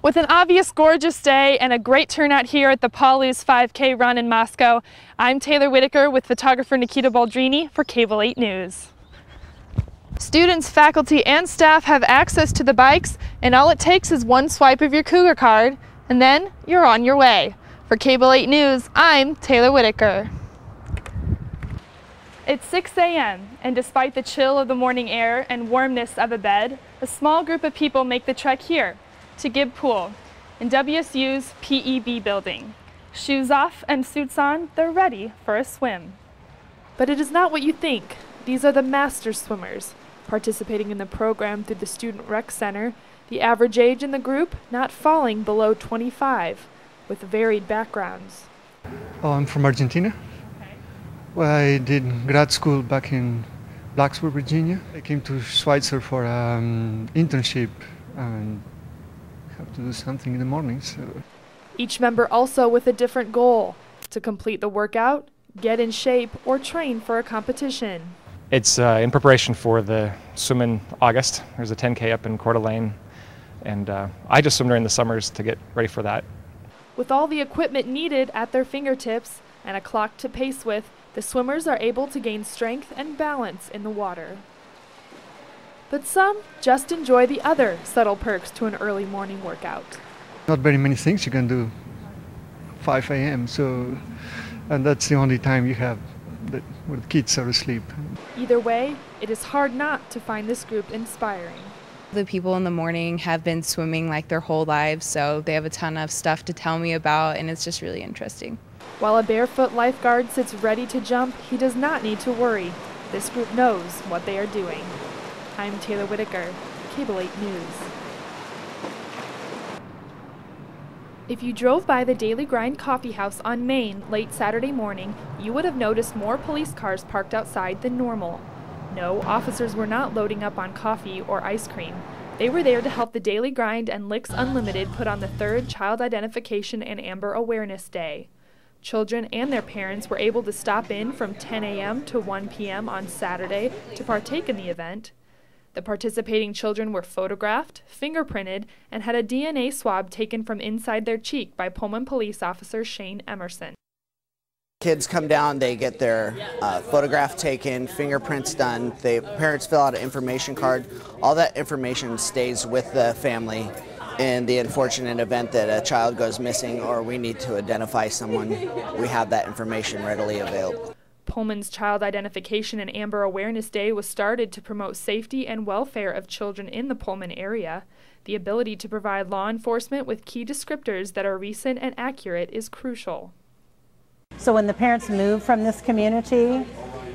With an obvious gorgeous day and a great turnout here at the Paulus 5K run in Moscow, I'm Taylor Whitaker with photographer Nikita Baldrini for Cable 8 News. Students, faculty, and staff have access to the bikes, and all it takes is one swipe of your Cougar card, and then you're on your way. For Cable 8 News, I'm Taylor Whitaker. It's 6 a.m., and despite the chill of the morning air and warmness of a bed, a small group of people make the trek here to Gibb Pool in WSU's PEB building. Shoes off and suits on, they're ready for a swim. But it is not what you think. These are the master swimmers, participating in the program through the Student Rec Center, the average age in the group not falling below 25, with varied backgrounds. Oh, I'm from Argentina. Okay. Well, I did grad school back in Blacksburg, Virginia. I came to Schweitzer for an internship and have to do something in the morning. So. Each member also with a different goal, to complete the workout, get in shape, or train for a competition. It's in preparation for the swim in August. There's a 10K up in Coeur d'Alene, and I just swim during the summers to get ready for that. With all the equipment needed at their fingertips and a clock to pace with, the swimmers are able to gain strength and balance in the water. But some just enjoy the other subtle perks to an early morning workout. Not very many things you can do 5 a.m. And that's the only time you have where the kids are asleep. Either way, it is hard not to find this group inspiring. The people in the morning have been swimming like their whole lives, so they have a ton of stuff to tell me about, and it's just really interesting. While a barefoot lifeguard sits ready to jump, he does not need to worry. This group knows what they are doing. I'm Taylor Whitaker, Cable 8 News. If you drove by the Daily Grind Coffee House on Main late Saturday morning, you would have noticed more police cars parked outside than normal. No, officers were not loading up on coffee or ice cream. They were there to help the Daily Grind and Licks Unlimited put on the 3rd Child Identification and Amber Awareness Day. Children and their parents were able to stop in from 10 a.m. to 1 p.m. on Saturday to partake in the event. The participating children were photographed, fingerprinted, and had a DNA swab taken from inside their cheek by Pullman Police Officer Shane Emerson. Kids come down, they get their photograph taken, fingerprints done, the parents fill out an information card. All that information stays with the family in the unfortunate event that a child goes missing or we need to identify someone. We have that information readily available. Pullman's Child Identification and Amber Awareness Day was started to promote safety and welfare of children in the Pullman area. The ability to provide law enforcement with key descriptors that are recent and accurate is crucial. So when the parents move from this community,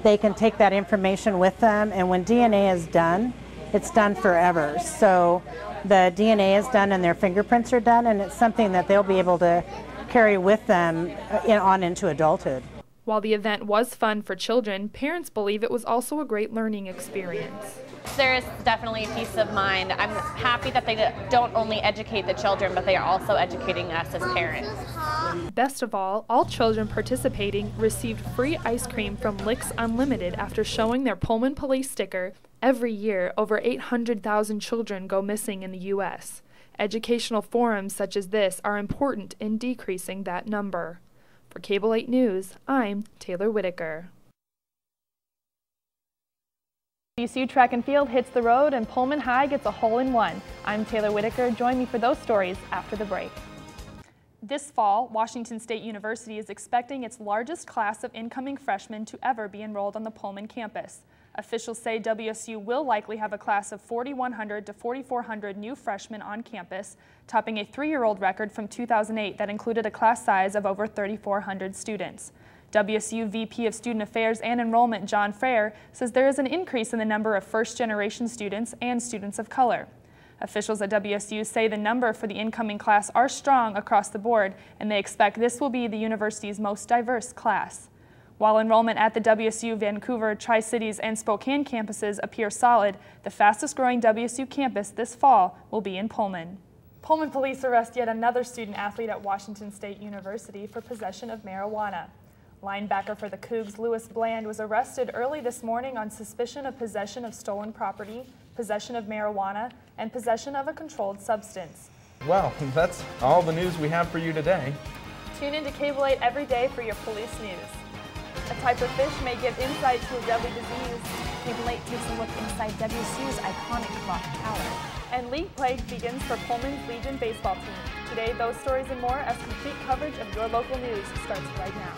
they can take that information with them, and when DNA is done, it's done forever. So the DNA is done and their fingerprints are done, and it's something that they'll be able to carry with them on into adulthood. While the event was fun for children, parents believe it was also a great learning experience. There is definitely a peace of mind. I'm happy that they don't only educate the children, but they are also educating us as parents. Best of all children participating received free ice cream from Licks Unlimited after showing their Pullman Police sticker. Every year, over 800,000 children go missing in the U.S. Educational forums such as this are important in decreasing that number. For Cable 8 News, I'm Taylor Whitaker. WSU Track and Field hits the road and Pullman High gets a hole-in-one. I'm Taylor Whitaker. Join me for those stories after the break. This fall, Washington State University is expecting its largest class of incoming freshmen to ever be enrolled on the Pullman campus. Officials say WSU will likely have a class of 4,100 to 4,400 new freshmen on campus, topping a 3-year-old record from 2008 that included a class size of over 3,400 students. WSU VP of Student Affairs and Enrollment John Frere says there is an increase in the number of first-generation students and students of color. Officials at WSU say the number for the incoming class are strong across the board, and they expect this will be the university's most diverse class. While enrollment at the WSU, Vancouver, Tri-Cities, and Spokane campuses appear solid, the fastest-growing WSU campus this fall will be in Pullman. Pullman police arrest yet another student athlete at Washington State University for possession of marijuana. Linebacker for the Cougs, Lewis Bland, was arrested early this morning on suspicion of possession of stolen property, possession of marijuana, and possession of a controlled substance. Well, that's all the news we have for you today. Tune into Cable 8 every day for your police news. A type of fish may give insight to a deadly disease. Cable 8 takes a look inside WSU's iconic rock Talor. And league play begins for Pullman's Legion baseball team. Today, those stories and more as complete coverage of your local news starts right now.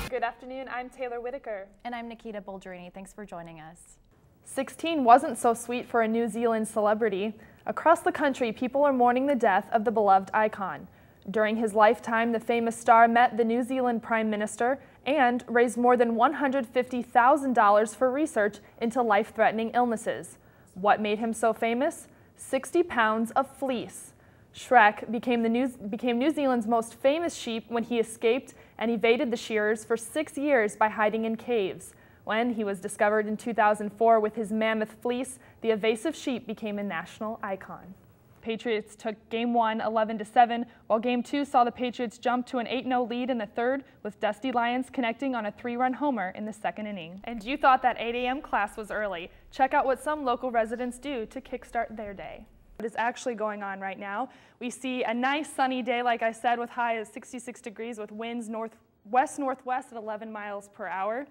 Good afternoon, I'm Taylor Whitaker. And I'm Nikita Bulgerini. Thanks for joining us. 16 wasn't so sweet for a New Zealand celebrity. Across the country, people are mourning the death of the beloved icon. During his lifetime, the famous star met the New Zealand Prime Minister and raised more than $150,000 for research into life-threatening illnesses. What made him so famous? 60 pounds of fleece. Shrek became New Zealand's most famous sheep when he escaped and evaded the shearers for 6 years by hiding in caves. When he was discovered in 2004 with his mammoth fleece, the evasive sheep became a national icon. Patriots took Game 1 11-7, while Game 2 saw the Patriots jump to an 8-0 lead in the third, with Dusty Lyons connecting on a 3-run homer in the second inning. And you thought that 8 a.m. class was early. Check out what some local residents do to kickstart their day. What is actually going on right now? We see a nice sunny day, like I said, with high of 66 degrees with winds northwest-northwest at 11 miles per hour.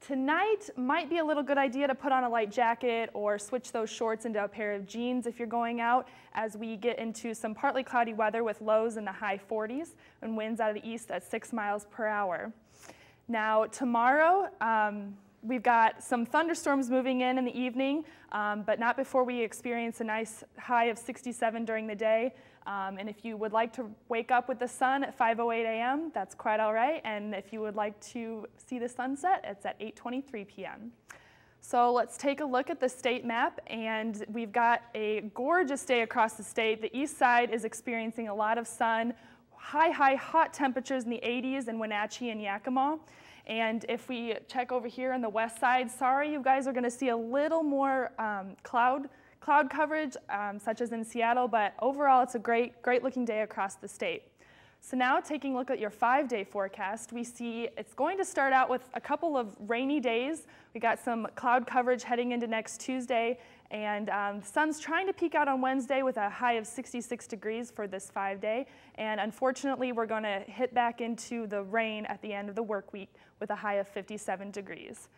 Tonight might be a little good idea to put on a light jacket or switch those shorts into a pair of jeans if you're going out, as we get into some partly cloudy weather with lows in the high 40s and winds out of the east at 6 miles per hour. Now tomorrow, we've got some thunderstorms moving in the evening, but not before we experience a nice high of 67 during the day. And if you would like to wake up with the sun at 5:08 a.m., that's quite all right. And if you would like to see the sunset, it's at 8:23 p.m. So let's take a look at the state map, and we've got a gorgeous day across the state. The east side is experiencing a lot of sun, high hot temperatures in the 80s in Wenatchee and Yakima. And if we check over here on the west side, sorry, you guys are going to see a little more cloud coverage, such as in Seattle, but overall it's a great looking day across the state. So now taking a look at your 5-day forecast, we see it's going to start out with a couple of rainy days. We got some cloud coverage heading into next Tuesday, and the sun's trying to peak out on Wednesday with a high of 66 degrees for this 5-day, and unfortunately we're going to hit back into the rain at the end of the work week with a high of 57 degrees.